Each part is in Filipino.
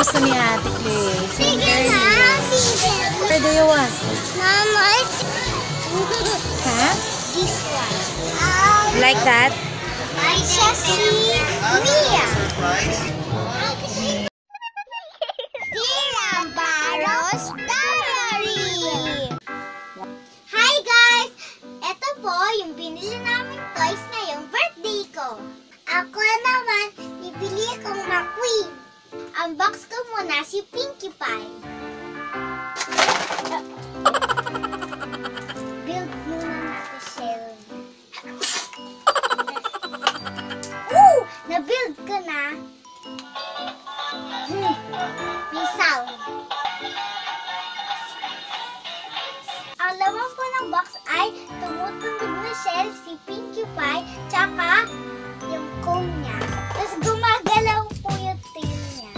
gusto ni Ate Clay? Sige na, Where do you want? Mama, Huh? this one. Like that? I just see Mia. Tira Barros Diary. Hi guys! Ito po yung binili namin toys ngayong birthday ko. Ako naman, bibili kong McQueen. Unbox ko muna si Pinkie Pie. Build muna natin shell. Na-build ko na. May sound. Ang laman po ng box ay tumutunog na shell, si Pinkie Pie, tsaka yung cone niya. Tapos gumagalaw po yung tail niya.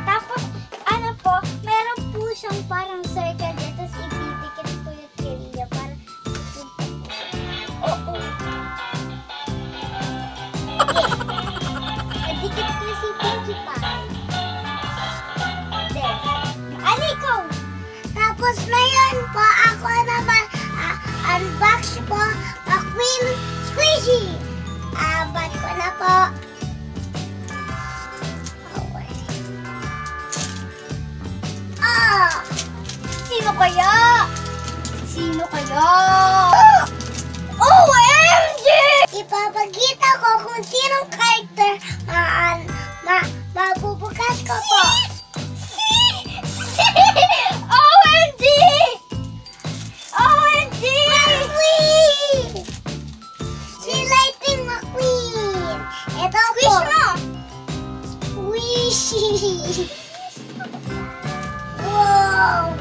Tapos, ano po, meron po siyang parang circle dito, tapos ididikit po yung tail niya para punta po siya. Oo. Dikit ko si Pinkie Pie. There. Aliko! Tapos ngayon po, ako naman unbox po McQueen Squishy. Abad ko na po. Okay. Sino kaya? Sino kaya? OMG! Ipapakita ko kung sinong character mabubukas ko po. OMG! OMG! McQueen! Si Lightning McQueen. Ito po. Squish mo! Squishy! Wow!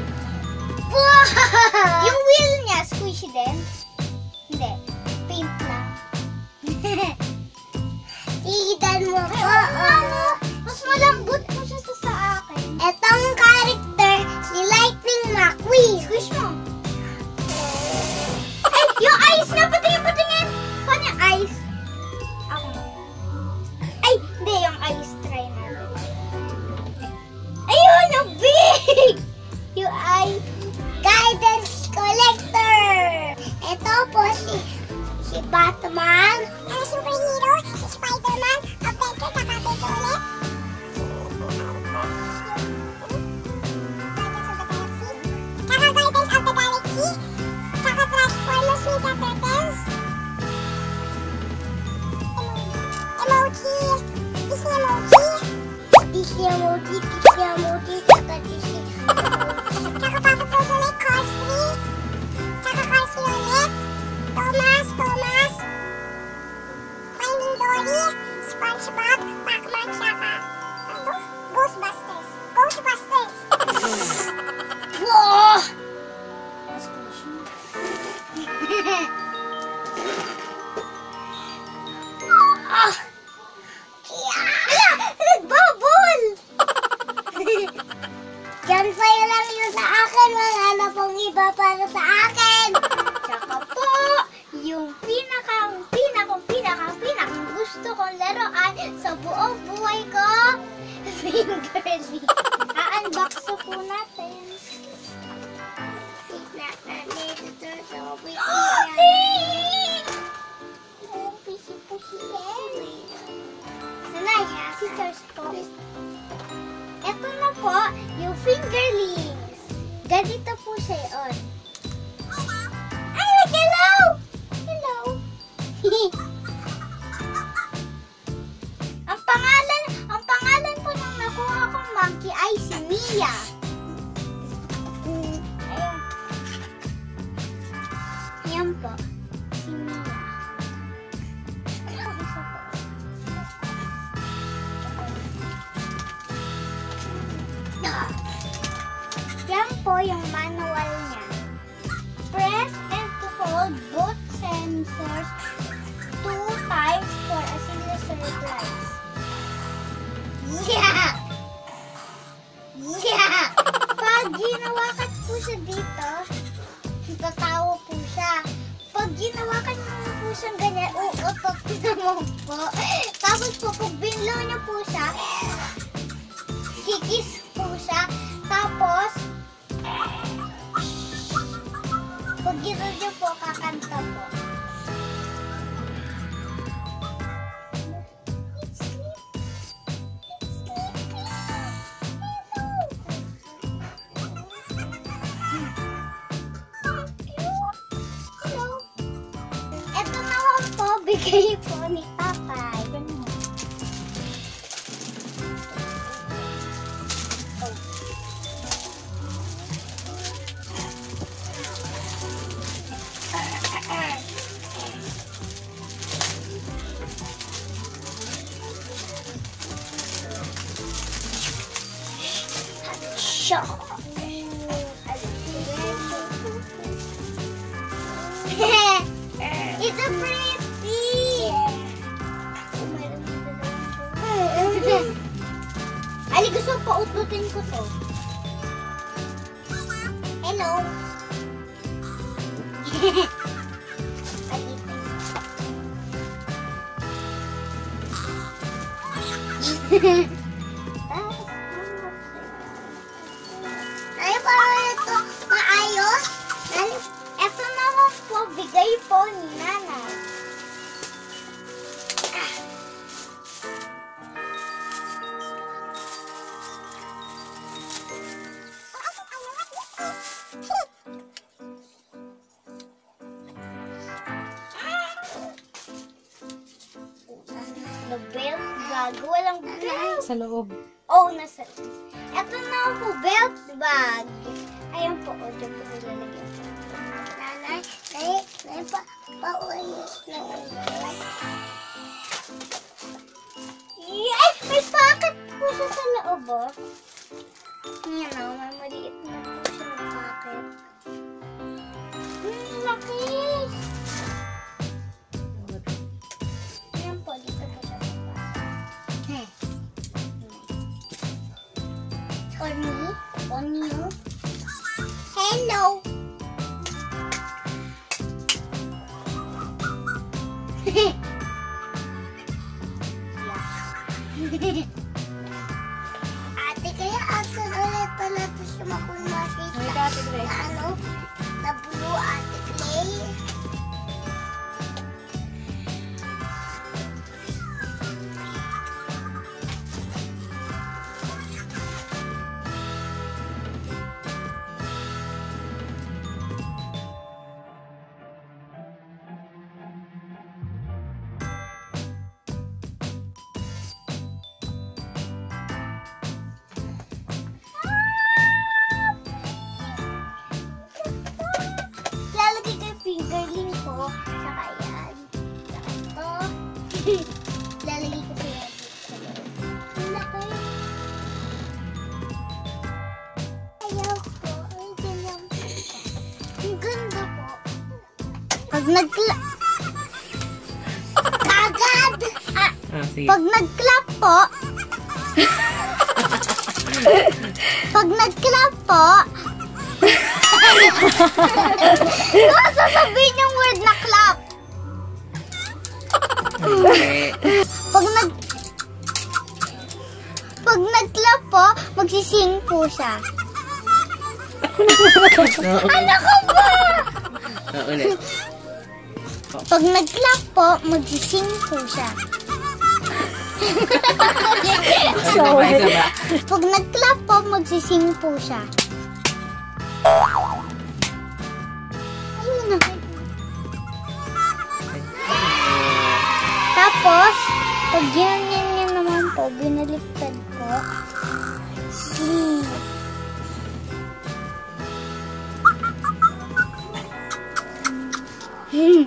Wow! Yung wheel niya, squishy din? Hindi. Paint lang. Tignan mo po. Mas malambot mo siya sa akin. Etong character, si Lightning McQueen. Squish mo. Ay, yung eyes na. Patingin. Paano yung eyes? Ako. Ay, hindi. Yung eyes. Try natin. Ayun, yung big! Yung eye. Guidance collector. Ito po si Batman. Ang superhero, si Spider-Man, Adventure, nakabito ulit. Tsaka Guardians of the Galaxy. Tsaka Transformers Ninja Turtles. Emoji. Disney Emoji. Disney Emoji. Tsaka Disney Emoji. Tsaka Papa Toys ulit. Cars 3. Tsaka Cars 3 ulit. Thomas. Finding Dory. SpongeBob. Pac-Man. Tsaka Ghostbusters. Wow! Nagbabol! Yan pa lang yun sa akin. Wala na pong iba para sa akin. Tsaka po, yung pinakang gusto kong laruan sa buong buhay ko, Fingerly. A-unbox po natin. Tignan natin ito sa scissors po. Ito na po, yung fingerlings. Ganito po siya yun. Ay, hello! Hello! Ang pangalan po nung nakuha kong monkey ay si Mia. Ayan. Ayan po, si Mia. Yan po yung manual niya. Press and to hold both sensors 2 times for a seamless replies. Yeah! Pag ginawakan po siya dito, tatawa po siya. Pag ginawakan mo po siyang ganyan, uutot naman po. Tapos po, pag binlaw niya po siya, magkikis po siya. Tapos, pag gito niyo po, kakanta po. Ito naman po, bigay po ni Tatay. It's a pretty. Ali, gusto ko paututin ko to. Hello. Ay, parang ito maayos. Ito naman po, bigay po ni Nanay. Belt bag. Walang bag. Sa loob. Oh, nasa. Ito na po, belt bag. Ayan po, o, dyan po nilalagyan. Nanay, paulit na ulit. Ay, may pocket po siya sa loob, oh. Yan o, may maliit na po siya ng pocket. Laki! Ayan po, dito po siya sa pocket. For me, on you. Hello! Ate, kaya asan ulit pala ito siya makulmasi sa ano? Nabulo, Ate Clay. Lalagay ko yung fingerling ko. Saka yan. Saka ito. Lalagay ko sa yan. Ang laki. Ayaw ko. Ang ganyan po. Ang ganda po. Pag Kagad! Sige. Pag nag-clap po. Pag nag-clap po. Ano sasabihin yung word na clap? Pag nag-clap po, magsising po siya. Ano ko ba? Ulit. Pag nag-clap po, magsising po siya. Pag nag-clap po, magsising po siya. Ayun na. Tapos, pag ganyan niya naman po, binaliktad po. Sleep. Yeah.